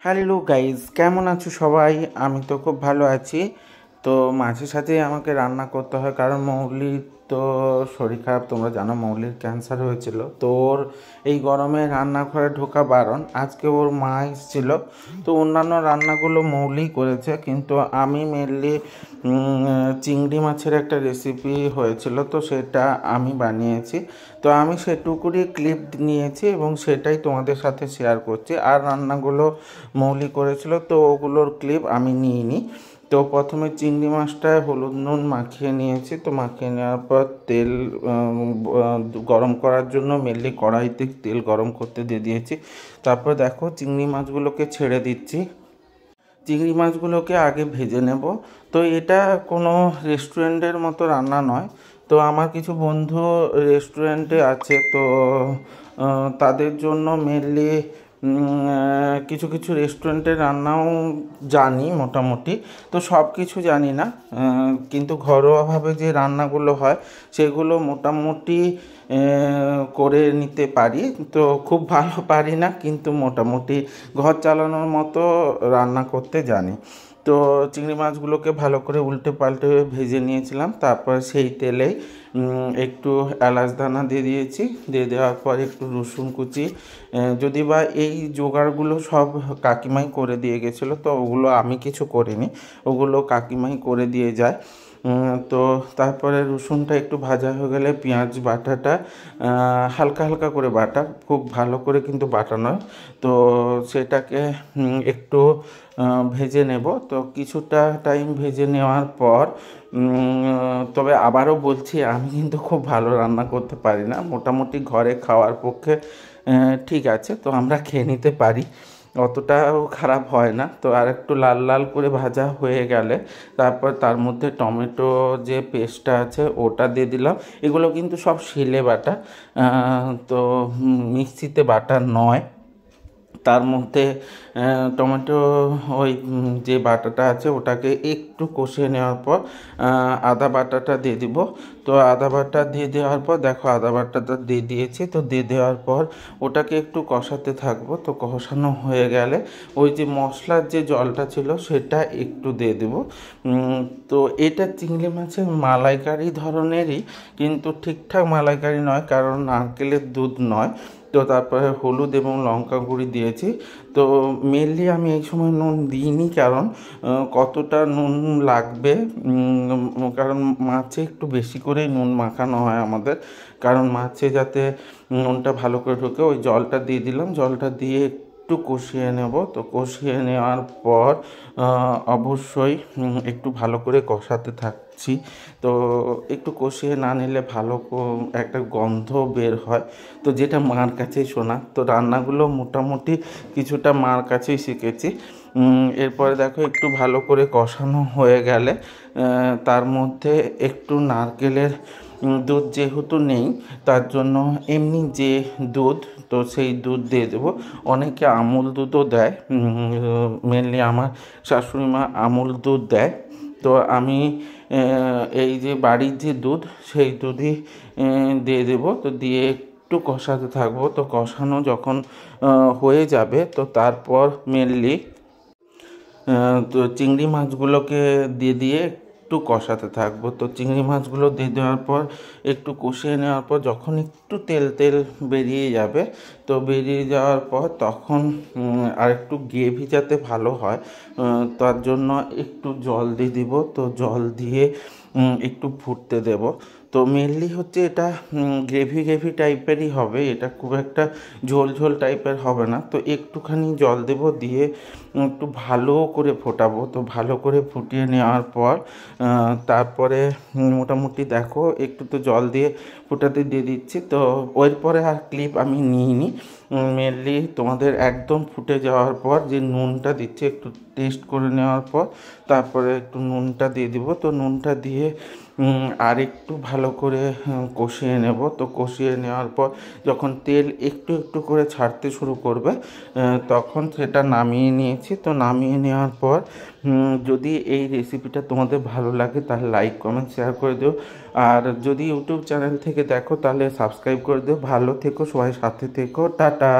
Hello guys, কেমন আছো সবাই? আমি তো খুব ভালো আছি। তো মাঝে সাঝে আমাকে রান্না করতে হয়, কারণ মৌলির তো শরীর খারাপ। তোমরা জানো মৌলির ক্যান্সার হয়েছিল, তো ওর এই গরমে রান্নাঘরে ঢোকা বারণ। আজকে ওর মা এসেছিল, তো অন্যান্য রান্নাগুলো মৌলি করেছে, কিন্তু আমি মেনলি চিংড়ি মাছের একটা রেসিপি হয়েছিল, তো সেটা আমি বানিয়েছি। তো আমি সেটুকুরই ক্লিপ নিয়েছি এবং সেটাই তোমাদের সাথে শেয়ার করছি। আর রান্নাগুলো মৌলি করেছিল, তো ওগুলোর ক্লিপ আমি নিইনি। তো প্রথমে চিংড়ি মাছটা হলুদ নুন মাখিয়ে নিয়েছি। তো মাখিয়ে নেওয়ার পর তেল গরম করার জন্য মেনলি কড়াইতে তেল গরম করতে দিয়ে দিয়েছি। তারপর দেখো চিংড়ি মাছগুলোকে ছেড়ে দিচ্ছি। চিংড়ি মাছগুলোকে আগে ভেজে নেব। তো এটা কোনো রেস্টুরেন্টের মতো রান্না নয়। তো আমার কিছু বন্ধু রেস্টুরেন্টে আছে, তো তাদের জন্য মেনলি কিছু কিছু রেস্টুরেন্টের রান্নাও জানি মোটামুটি। তো সব কিছু জানি না, কিন্তু ঘরোয়াভাবে যে রান্নাগুলো হয় সেগুলো মোটামুটি করে নিতে পারি। তো খুব ভালো পারি না, কিন্তু মোটামুটি ঘর চালানোর মতো রান্না করতে জানি। তো চিংড়ি মাছগুলোকে ভালো করে উল্টে পাল্টে ভেজে নিয়েছিলাম। তারপর সেই তেলেই একটু এলাচ দানা দিয়ে দিয়েছি। দিয়ে দেওয়ার পর একটু রসুন কুচি, যদি বা এই জোগাড়গুলো সব কাকিমাই করে দিয়ে গেছিলো, তো ওগুলো আমি কিছু করিনি, ওগুলো কাকিমাই করে দিয়ে যায়। তো তারপরে রসুনটা একটু ভাজা হয়ে গেলে পেঁয়াজ বাটাটা হালকা হালকা করে বাটা, খুব ভালো করে কিন্তু বাটা নয়। তো সেটাকে একটু ভেজে নেব। তো কিছুটা টাইম ভেজে নেওয়ার পর তবে আবারও বলছি, আমি কিন্তু খুব ভালো রান্না করতে পারি না, মোটামুটি ঘরে খাওয়ার পক্ষে ঠিক আছে, তো আমরা খেয়ে নিতে পারি, অতটাও খারাপ হয় না। তো আর একটু লাল লাল করে ভাজা হয়ে গেলে তারপর তার মধ্যে টমেটো যে পেস্টটা আছে ওটা দিয়ে দিলাম। এগুলো কিন্তু সব শিলে বাটা, তো মিক্সিতে বাটা নয়। তার মধ্যে টমেটো ওই যে বাটাটা আছে ওটাকে একটু কষিয়ে নেওয়ার পর আদা বাটাটা দিয়ে দিব। তো আদা বাটা দিয়ে দেওয়ার পর দেখো আদা বাটাটা দিয়ে দিয়েছি। তো দিয়ে দেওয়ার পর ওটাকে একটু কষাতে থাকবো। তো কষানো হয়ে গেলে ওই যে মশলার যে জলটা ছিল সেটা একটু দিয়ে দেবো। তো এটা চিংড়ি মাছের মালাইকারি ধরনেরই, কিন্তু ঠিকঠাক মালাইকারি নয়, কারণ নারকেলের দুধ নয়। তো তারপরে হলুদ এবং লঙ্কা গুঁড়ি দিয়েছি। তো মেনলি আমি এই সময় নুন দিইনি, কারণ কতটা নুন লাগবে, কারণ মাছে একটু বেশি করেই নুন মাখানো হয় আমাদের, কারণ মাছে যাতে নুনটা ভালো করে ঢোকে। ওই জলটা দিয়ে দিলাম, জলটা দিয়ে একটু কষিয়ে নেব। তো কষিয়ে নেওয়ার পর অবশ্যই একটু ভালো করে কষাতে থাকছি। তো একটু কষিয়ে না নিলে ভালো একটা গন্ধ বের হয়, তো যেটা মার কাছেই শোনা। তো রান্নাগুলো মোটামুটি কিছুটা মার কাছেই শিখেছি। এরপরে দেখো একটু ভালো করে কষানো হয়ে গেলে তার মধ্যে একটু নারকেলের দুধ যেহেতু নেই, তার জন্য এমনি যে দুধ, তো সেই দুধ দিয়ে দেবো। অনেকে আমুল দুধও দেয়, মেনলি আমার শাশুড়ি মা আমুল দুধ দেয়। তো আমি এই যে বাড়ির যে দুধ সেই দুধই দিয়ে দেবো। তো দিয়ে একটু কষাতে থাকবো। তো কষানো যখন হয়ে যাবে, তো তারপর মেনলি তো চিংড়ি মাছগুলোকে দিয়ে দিয়ে একটু কষাতে থাকবো। তো চিংড়ি মাছগুলো দিয়ে দেওয়ার পর একটু কষিয়ে নেওয়ার পর যখন একটু তেল তেল বেরিয়ে যাবে, তো বেরিয়ে যাওয়ার পর তখন আর একটু গ্রেভি যাতে ভালো হয় তার জন্য একটু জল দিয়ে দিব। তো জল দিয়ে একটু ফুটতে দেব। তো মেনলি হচ্ছে এটা গ্রেভি গ্রেভি টাইপেরই হবে, এটা খুব একটা ঝোল ঝোল টাইপের হবে না। তো একটুখানি জল দেব, দিয়ে একটু ভালো করে ফোটাবো। তো ভালো করে ফুটিয়ে নেওয়ার পর তারপরে মোটামুটি দেখো একটু তো জল দিয়ে ফোটাতে দিয়ে দিচ্ছি। তো ওর পরে আর ক্লিপ আমি নিইনি, মেনলি তোমাদের একদম ফুটে যাওয়ার পর যে নুনটা দিচ্ছি একটু টেস্ট করে নেওয়ার পর তারপরে একটু নুনটা দিয়ে দিব। তো নুনটা দিয়ে আর একটু ভালো করে কষিয়ে নেব। তো কষিয়ে নেওয়ার পর যখন তেল একটু একটু করে ছাড়তে শুরু করবে, তখন সেটা নামিয়ে নিয়েছি। তো নামিয়ে নেওয়ার পর যদি এই রেসিপিটা তোমাদের ভালো লাগে তাহলে লাইক কমেন্ট শেয়ার করে দিও। আর যদি ইউটিউব চ্যানেল থেকে দেখো তাহলে সাবস্ক্রাইব করে দিও। ভালো থেকো সবাই, সাথে থেকো, টাটা।